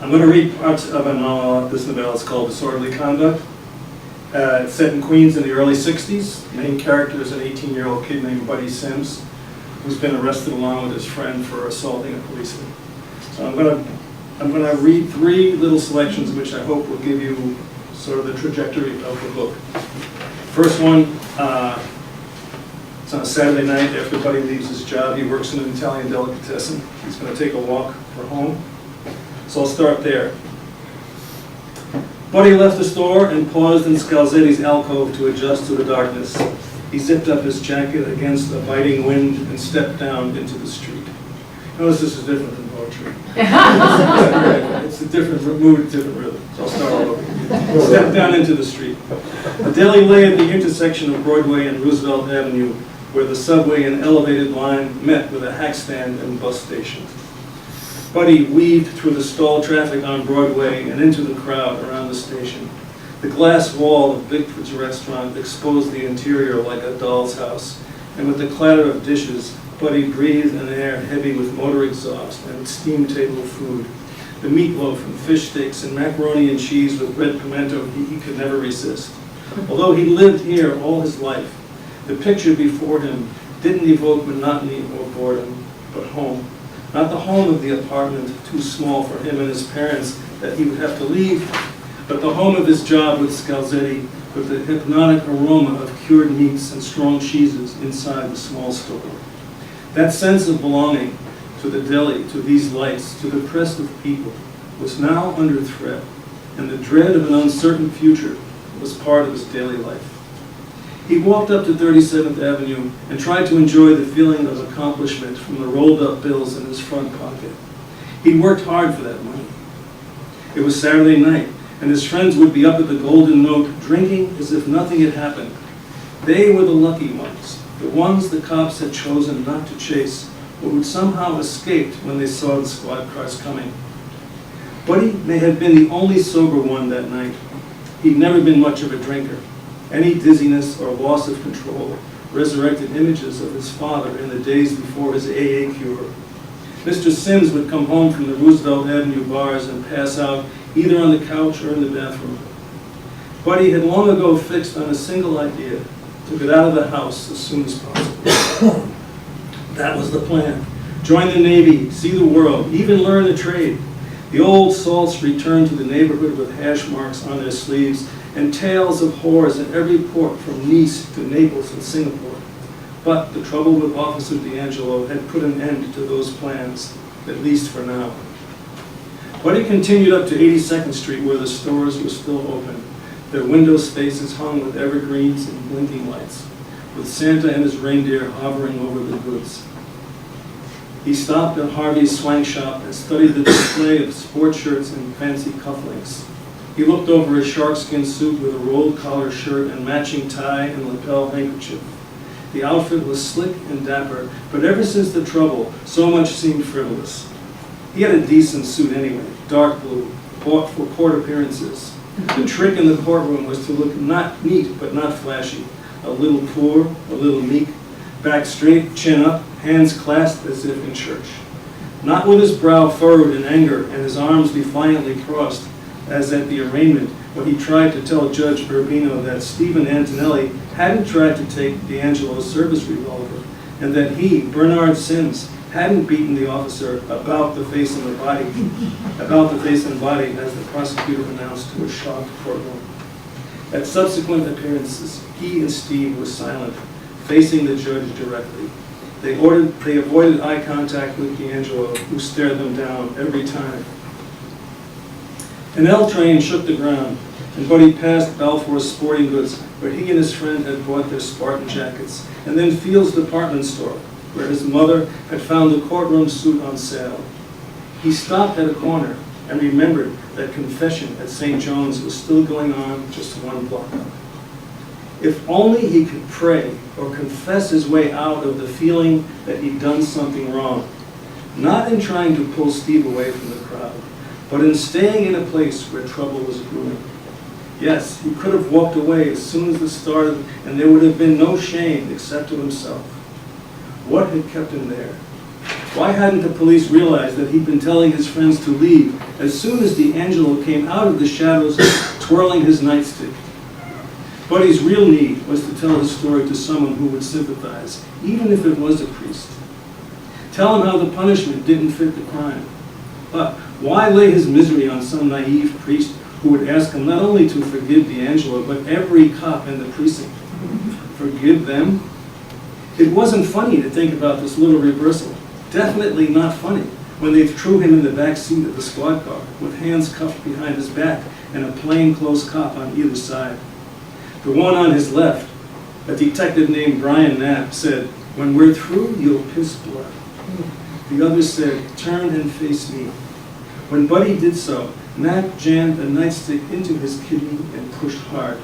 I'm going to read parts of a novel. This novella is called Disorderly Conduct. It's set in Queens in the early 60s. The main character is an 18-year-old kid named Buddy Sims, who's been arrested along with his friend for assaulting a policeman. So I'm going to read three little selections which I hope will give you sort of the trajectory of the book. First one, it's on a Saturday night after Buddy leaves his job. He works in an Italian delicatessen. He's going to take a walk for home. So I'll start there. Buddy left the store and paused in Scalzetti's alcove to adjust to the darkness. He zipped up his jacket against the biting wind and stepped down into the street. Notice this is different than poetry. It's a different mood, different rhythm. So I'll start all over. Stepped down into the street. The deli lay at the intersection of Broadway and Roosevelt Avenue, where the subway and elevated line met with a hack stand and bus station. Buddy weaved through the stalled traffic on Broadway and into the crowd around the station. The glass wall of Bickford's restaurant exposed the interior like a doll's house, and with the clatter of dishes, Buddy breathed an air heavy with motor exhaust and steam table food. The meatloaf and fish sticks and macaroni and cheese with red pimento he could never resist. Although he lived here all his life, the picture before him didn't evoke monotony or boredom, but home. Not the home of the apartment, too small for him and his parents that he would have to leave, but the home of his job with Scalzetti, with the hypnotic aroma of cured meats and strong cheeses inside the small store. That sense of belonging to the deli, to these lights, to the press of people, was now under threat, and the dread of an uncertain future was part of his daily life. He walked up to 37th Avenue and tried to enjoy the feeling of accomplishment from the rolled-up bills in his front pocket. He'd worked hard for that money. It was Saturday night, and his friends would be up at the Golden Note drinking as if nothing had happened. They were the lucky ones, the ones the cops had chosen not to chase, or who'd somehow escaped when they saw the squad cars coming. Buddy may have been the only sober one that night. He'd never been much of a drinker. Any dizziness or loss of control resurrected images of his father in the days before his AA cure. Mr. Sims would come home from the Roosevelt Avenue bars and pass out either on the couch or in the bathroom. Buddy had long ago fixed on a single idea, to get out of the house as soon as possible. That was the plan. Join the Navy, see the world, even learn a trade. The old salts returned to the neighborhood with hash marks on their sleeves and tales of whores at every port from Nice to Naples and Singapore. But the trouble with Officer D'Angelo had put an end to those plans, at least for now. Buddy continued up to 82nd Street where the stores were still open, their window spaces hung with evergreens and blinking lights, with Santa and his reindeer hovering over the goods. He stopped at Harvey's swank shop and studied the display of sport shirts and fancy cufflinks. He looked over his sharkskin suit with a rolled collar shirt and matching tie and lapel handkerchief. The outfit was slick and dapper, but ever since the trouble, so much seemed frivolous. He had a decent suit anyway, dark blue, bought for court appearances. The trick in the courtroom was to look not neat but not flashy, a little poor, a little meek, back straight, chin up, hands clasped as if in church. Not with his brow furrowed in anger and his arms defiantly crossed, as at the arraignment when he tried to tell Judge Urbino that Stephen Antonelli hadn't tried to take D'Angelo's service revolver, and that he, Bernard Sims, hadn't beaten the officer about the face and body, as the prosecutor announced to a shocked courtroom. At subsequent appearances, he and Steve were silent, facing the judge directly. They avoided eye contact with D'Angelo, who stared them down every time. An L train shook the ground, and Buddy passed Balfour's Sporting Goods, where he and his friend had bought their Spartan jackets, and then Field's department store, where his mother had found the courtroom suit on sale. He stopped at a corner and remembered that confession at St. John's was still going on just one block up. If only he could pray or confess his way out of the feeling that he'd done something wrong, not in trying to pull Steve away from the crowd, but in staying in a place where trouble was brewing. Yes, he could have walked away as soon as it started, and there would have been no shame except to himself. What had kept him there? Why hadn't the police realized that he'd been telling his friends to leave as soon as D'Angelo came out of the shadows twirling his nightstick? Buddy's real need was to tell his story to someone who would sympathize, even if it was a priest. Tell him how the punishment didn't fit the crime. But why lay his misery on some naive priest who would ask him not only to forgive D'Angelo, but every cop in the precinct? Forgive them? It wasn't funny to think about this little reversal. Definitely not funny when they threw him in the back seat of the squad car with hands cuffed behind his back and a plainclothes cop on either side. The one on his left, a detective named Brian Knapp, said, "When we're through, you'll piss blood." The other said, "Turn and face me." When Buddy did so, Knapp jammed a nightstick into his kidney and pushed hard.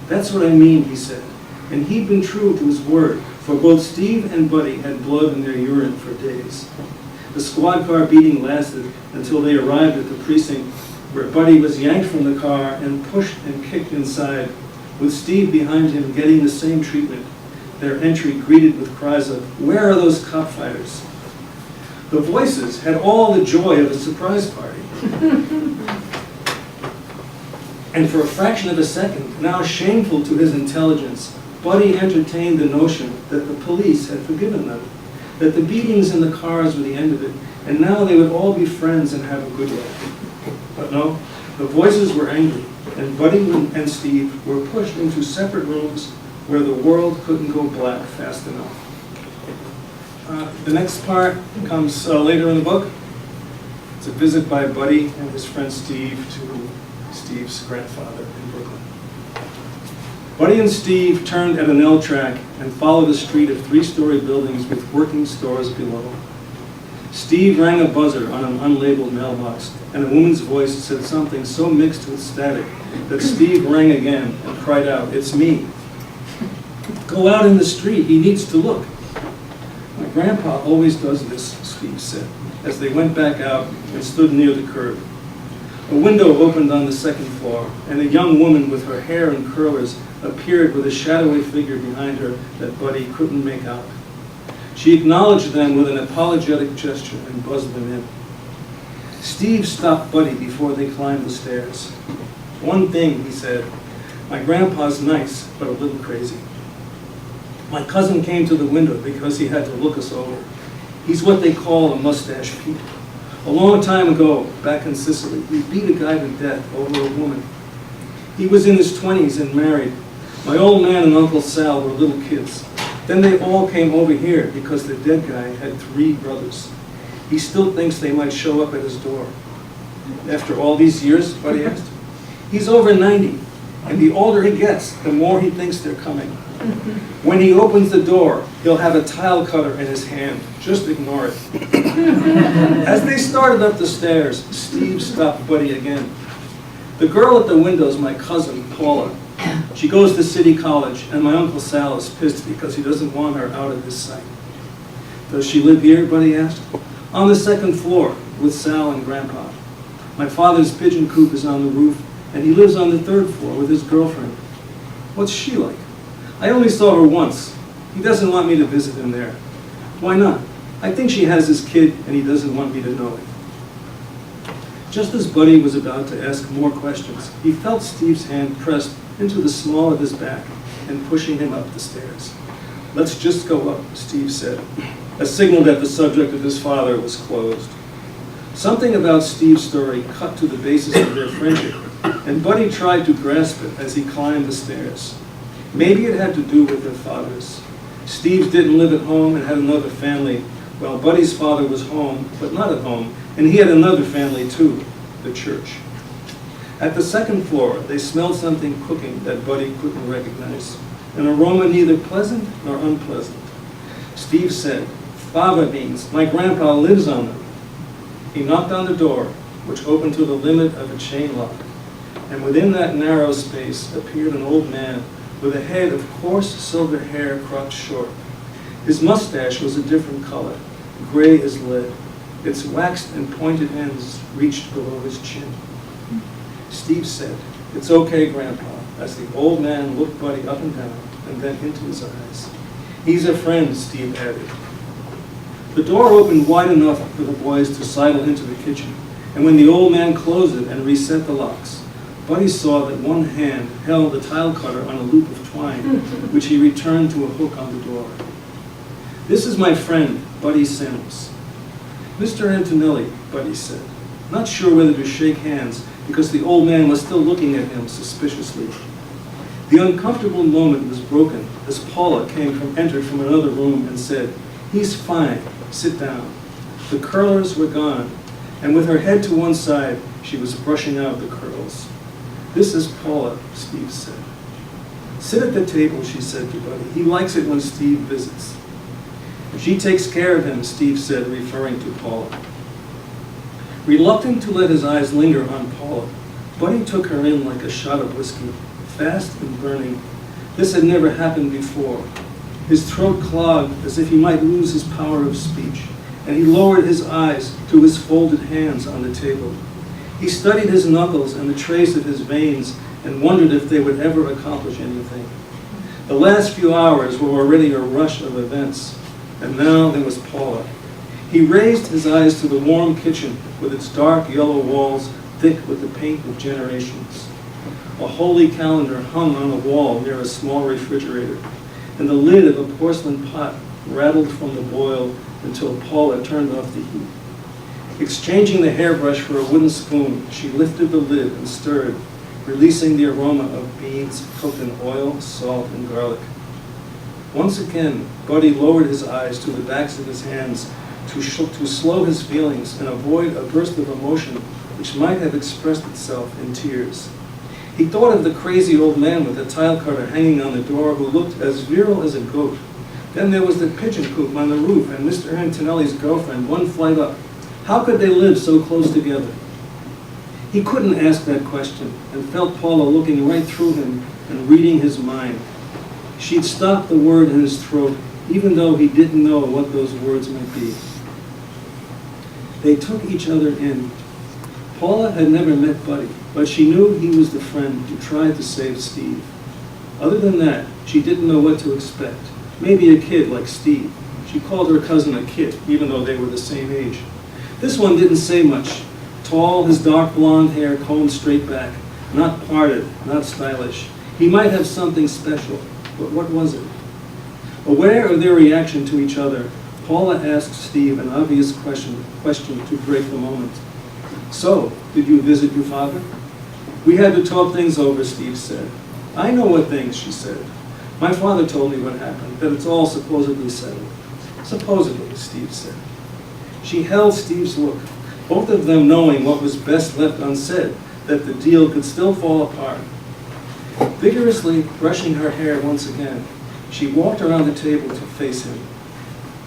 "That's what I mean," he said. And he'd been true to his word, for both Steve and Buddy had blood in their urine for days. The squad car beating lasted until they arrived at the precinct, where Buddy was yanked from the car and pushed and kicked inside, with Steve behind him getting the same treatment, their entry greeted with cries of, "Where are those cop fighters?" The voices had all the joy of a surprise party. And for a fraction of a second, now shameful to his intelligence, Buddy entertained the notion that the police had forgiven them, that the beatings in the cars were the end of it, and now they would all be friends and have a good life. But no, the voices were angry, and Buddy and Steve were pushed into separate rooms where the world couldn't go black fast enough. The next part comes later in the book. It's a visit by Buddy and his friend Steve to Steve's grandfather in Brooklyn. Buddy and Steve turned at an L track and followed a street of three-story buildings with working stores below. Steve rang a buzzer on an unlabeled mailbox, and a woman's voice said something so mixed with static that Steve rang again and cried out, "It's me." "Go out in the street, he needs to look." "My grandpa always does this," Steve said, as they went back out and stood near the curb. A window opened on the second floor, and a young woman with her hair in curlers appeared with a shadowy figure behind her that Buddy couldn't make out. She acknowledged them with an apologetic gesture and buzzed them in. Steve stopped Buddy before they climbed the stairs. "One thing," he said, "my grandpa's nice, but a little crazy. My cousin came to the window because he had to look us over. He's what they call a mustache Pete. A long time ago, back in Sicily, he beat a guy to death over a woman. He was in his 20s and married. My old man and Uncle Sal were little kids. Then they all came over here because the dead guy had 3 brothers. He still thinks they might show up at his door." "After all these years?" Buddy asked. "He's over 90, and the older he gets, the more he thinks they're coming. When he opens the door, he'll have a tile cutter in his hand. Just ignore it." As they started up the stairs, Steve stopped Buddy again. "The girl at the window is my cousin, Paula. She goes to City College, and my Uncle Sal is pissed because he doesn't want her out of his sight." "Does she live here?" Buddy asked. "On the second floor, with Sal and Grandpa. My father's pigeon coop is on the roof, and he lives on the 3rd floor with his girlfriend." "What's she like?" "I only saw her once. He doesn't want me to visit him there." "Why not?" "I think she has his kid, and he doesn't want me to know it." Just as Buddy was about to ask more questions, he felt Steve's hand pressed into the small of his back and pushing him up the stairs. "Let's just go up," Steve said, a signal that the subject of his father was closed. Something about Steve's story cut to the basis of their friendship, and Buddy tried to grasp it as he climbed the stairs. Maybe it had to do with their fathers. Steve didn't live at home and had another family, while Buddy's father was home, but not at home, and he had another family too, the church. At the second floor, they smelled something cooking that Buddy couldn't recognize, an aroma neither pleasant nor unpleasant. Steve said, "Fava beans, my grandpa lives on them." He knocked on the door, which opened to the limit of a chain lock, and within that narrow space appeared an old man with a head of coarse silver hair cropped short. His mustache was a different color, gray as lead. Its waxed and pointed ends reached below his chin. Steve said, "It's okay, Grandpa," as the old man looked Buddy up and down and then into his eyes. "He's a friend," Steve added. The door opened wide enough for the boys to sidle into the kitchen, and when the old man closed it and reset the locks, Buddy saw that one hand held the tile cutter on a loop of twine, which he returned to a hook on the door. "This is my friend, Buddy Sims." "Mr. Antonelli," Buddy said, not sure whether to shake hands because the old man was still looking at him suspiciously. The uncomfortable moment was broken as Paula entered from another room and said, "He's fine, sit down." The curlers were gone, and with her head to one side, she was brushing out the curls. "This is Paula," Steve said. "Sit at the table," she said to Buddy. "He likes it when Steve visits." "She takes care of him," Steve said, referring to Paula. Reluctant to let his eyes linger on Paula, Buddy took her in like a shot of whiskey, fast and burning. This had never happened before. His throat clogged as if he might lose his power of speech, and he lowered his eyes to his folded hands on the table. He studied his knuckles and the trace of his veins and wondered if they would ever accomplish anything. The last few hours were already a rush of events, and now there was Paula. He raised his eyes to the warm kitchen with its dark yellow walls thick with the paint of generations. A holy calendar hung on a wall near a small refrigerator, and the lid of a porcelain pot rattled from the boil until Paula turned off the heat. Exchanging the hairbrush for a wooden spoon, she lifted the lid and stirred, releasing the aroma of beans cooked in oil, salt, and garlic. Once again, Buddy lowered his eyes to the backs of his hands to slow his feelings and avoid a burst of emotion which might have expressed itself in tears. He thought of the crazy old man with the tile cutter hanging on the door who looked as virile as a goat. Then there was the pigeon coop on the roof and Mr. Antonelli's girlfriend one flight up. How could they live so close together? He couldn't ask that question and felt Paula looking right through him and reading his mind. She'd stopped the word in his throat, even though he didn't know what those words might be. They took each other in. Paula had never met Buddy, but she knew he was the friend who tried to save Steve. Other than that, she didn't know what to expect. Maybe a kid like Steve. She called her cousin a kid, even though they were the same age. This one didn't say much. Tall, his dark blonde hair combed straight back, not parted, not stylish. He might have something special, but what was it? Aware of their reaction to each other, Paula asked Steve an obvious question to break the moment. "So, did you visit your father?" "We had to talk things over," Steve said. "I know what things," she said. "My father told me what happened, that it's all supposedly settled." "Supposedly," Steve said. She held Steve's look, both of them knowing what was best left unsaid, that the deal could still fall apart. Vigorously brushing her hair once again, she walked around the table to face him.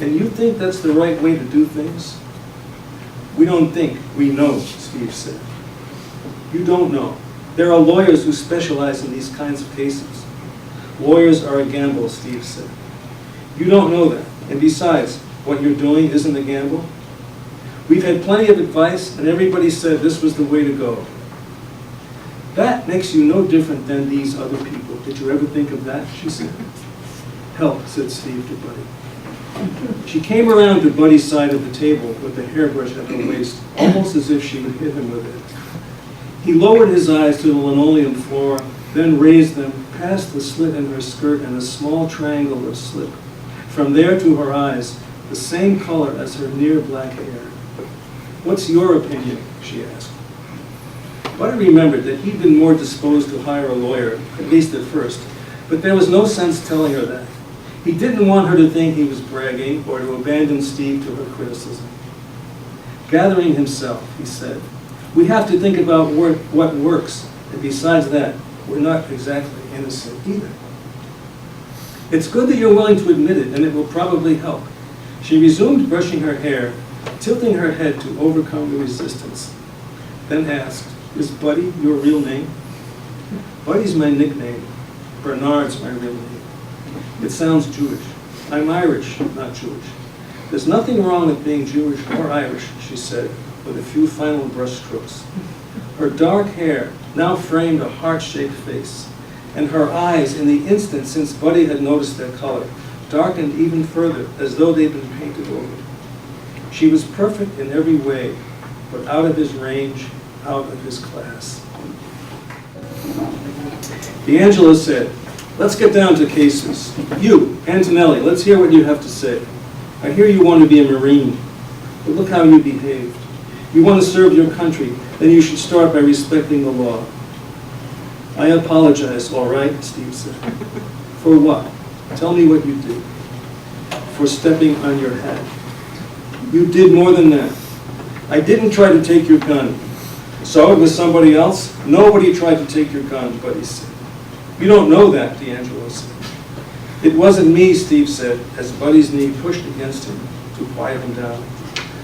"And you think that's the right way to do things?" "We don't think, we know," Steve said. "You don't know. There are lawyers who specialize in these kinds of cases." "Lawyers are a gamble," Steve said. "You don't know that. And besides, what you're doing isn't a gamble. We've had plenty of advice, and everybody said this was the way to go." "That makes you no different than these other people. Did you ever think of that?" she said. "Help," said Steve to Buddy. She came around to Buddy's side of the table with the hairbrush at her waist, almost as if she would hit him with it. He lowered his eyes to the linoleum floor, then raised them past the slit in her skirt and a small triangle of slip. From there to her eyes, the same color as her near black hair. "What's your opinion?" she asked. Buddy remembered that he'd been more disposed to hire a lawyer, at least at first, but there was no sense telling her that. He didn't want her to think he was bragging or to abandon Steve to her criticism. Gathering himself, he said, "We have to think about what works, and besides that, we're not exactly innocent either." "It's good that you're willing to admit it, and it will probably help." She resumed brushing her hair, tilting her head to overcome the resistance, then asked, "Is Buddy your real name?" "Buddy's my nickname. Bernard's my real name. It sounds Jewish. I'm Irish, not Jewish." "There's nothing wrong with being Jewish or Irish," she said, with a few final brush strokes. Her dark hair now framed a heart-shaped face, and her eyes, in the instant since Buddy had noticed their color, darkened even further, as though they'd been painted over. She was perfect in every way, but out of his range, out of his class. D'Angelo said, let's get down to cases. You, Antonelli, let's hear what you have to say. I hear you want to be a Marine, but look how you behaved. You want to serve your country, then you should start by respecting the law. I apologize, all right, Steve said. For what? Tell me what you did. For stepping on your hat. You did more than that. I didn't try to take your gun. So it was somebody else? Nobody tried to take your gun, Buddy said. You don't know that, D'Angelo said. It wasn't me, Steve said, as Buddy's knee pushed against him to quiet him down.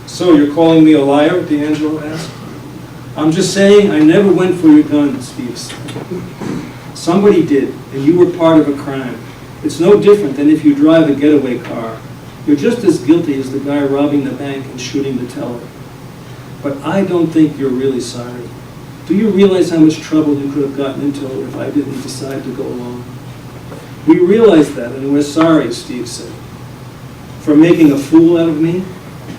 So you're calling me a liar, D'Angelo asked. I'm just saying I never went for your gun, Steve said. Somebody did, and you were part of a crime. It's no different than if you drive a getaway car. You're just as guilty as the guy robbing the bank and shooting the teller. But I don't think you're really sorry. Do you realize how much trouble you could have gotten into if I didn't decide to go along? We realize that, and we're sorry, Steve said. For making a fool out of me?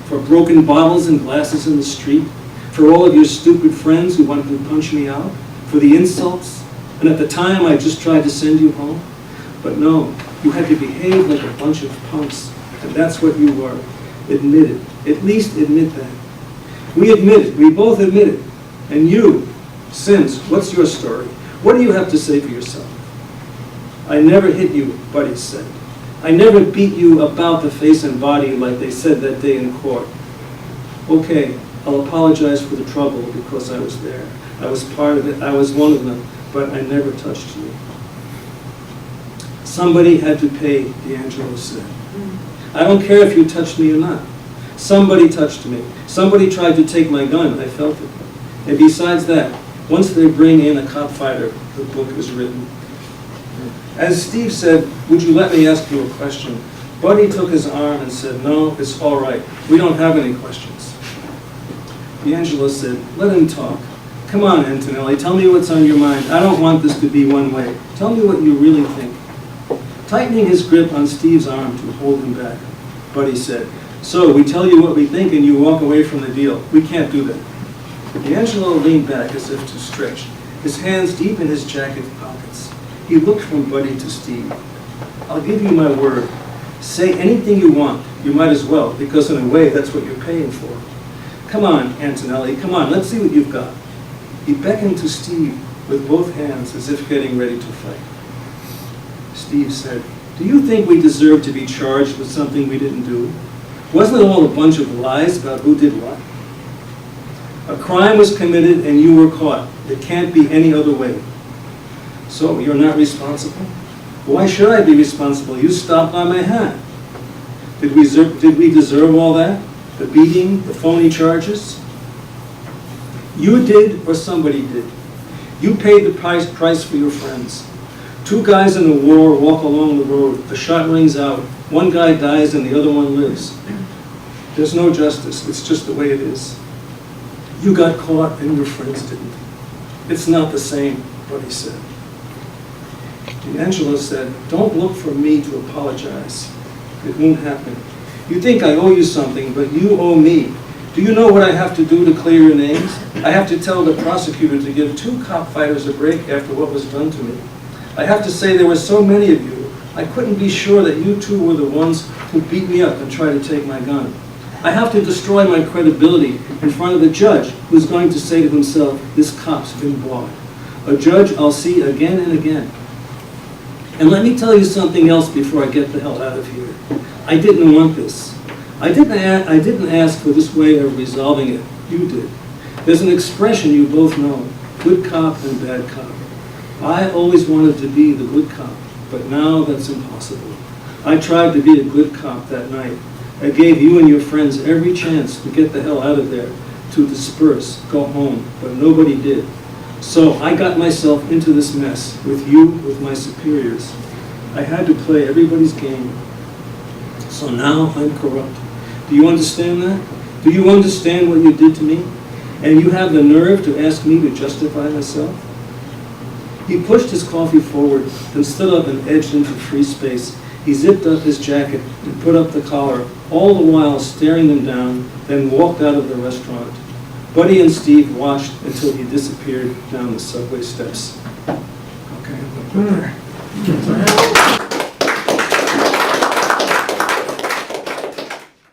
For broken bottles and glasses in the street? For all of your stupid friends who wanted to punch me out? For the insults? And at the time, I just tried to send you home? But no, you had to behave like a bunch of punks, and that's what you were. Admit it. At least admit that. We admit it. We both admit it. And you, Sims, what's your story? What do you have to say for yourself? I never hit you, Buddy said. I never beat you about the face and body like they said that day in court. Okay, I'll apologize for the trouble because I was there. I was part of it. I was one of them, but I never touched you. Somebody had to pay, D'Angelo said. I don't care if you touched me or not. Somebody touched me. Somebody tried to take my gun. I felt it. And besides that, once they bring in a cop fighter, the book is written. As Steve said, would you let me ask you a question? Buddy took his arm and said, no, it's all right. We don't have any questions. D'Angelo said, let him talk. Come on, Antonelli, tell me what's on your mind. I don't want this to be one way. Tell me what you really think. Tightening his grip on Steve's arm to hold him back, Buddy said, so we tell you what we think and you walk away from the deal. We can't do that. D'Angelo leaned back as if to stretch, his hands deep in his jacket pockets. He looked from Buddy to Steve. I'll give you my word. Say anything you want. You might as well, because in a way, that's what you're paying for. Come on, Antonelli, come on, let's see what you've got. He beckoned to Steve with both hands as if getting ready to fight. Steve said, do you think we deserve to be charged with something we didn't do? Wasn't it all a bunch of lies about who did what? A crime was committed and you were caught. It can't be any other way. So you're not responsible? Why should I be responsible? You stopped on my hat. Did we deserve all that? The beating, the phony charges? You did or somebody did. You paid the price for your friends. Two guys in a war walk along the road. The shot rings out. One guy dies and the other one lives. There's no justice. It's just the way it is. You got caught and your friends didn't. It's not the same, Buddy said. D'Angelo said, don't look for me to apologize. It won't happen. You think I owe you something, but you owe me. Do you know what I have to do to clear your names? I have to tell the prosecutor to give 2 cop fighters a break after what was done to me. I have to say there were so many of you, I couldn't be sure that you two were the ones who beat me up and tried to take my gun. I have to destroy my credibility in front of a judge who's going to say to himself, this cop's been bought. A judge I'll see again and again. And let me tell you something else before I get the hell out of here. I didn't want this. I didn't ask for this way of resolving it. You did. There's an expression you both know, good cop and bad cop. I always wanted to be the good cop, but now that's impossible. I tried to be a good cop that night. I gave you and your friends every chance to get the hell out of there, to disperse, go home, but nobody did. So I got myself into this mess, with you, with my superiors. I had to play everybody's game. So now I'm corrupt. Do you understand that? Do you understand what you did to me? And you have the nerve to ask me to justify myself? He pushed his coffee forward, then stood up and edged into free space, He zipped up his jacket and put up the collar, all the while staring them down, then walked out of the restaurant. Buddy and Steve watched until he disappeared down the subway steps. Okay, I'm gonna put there.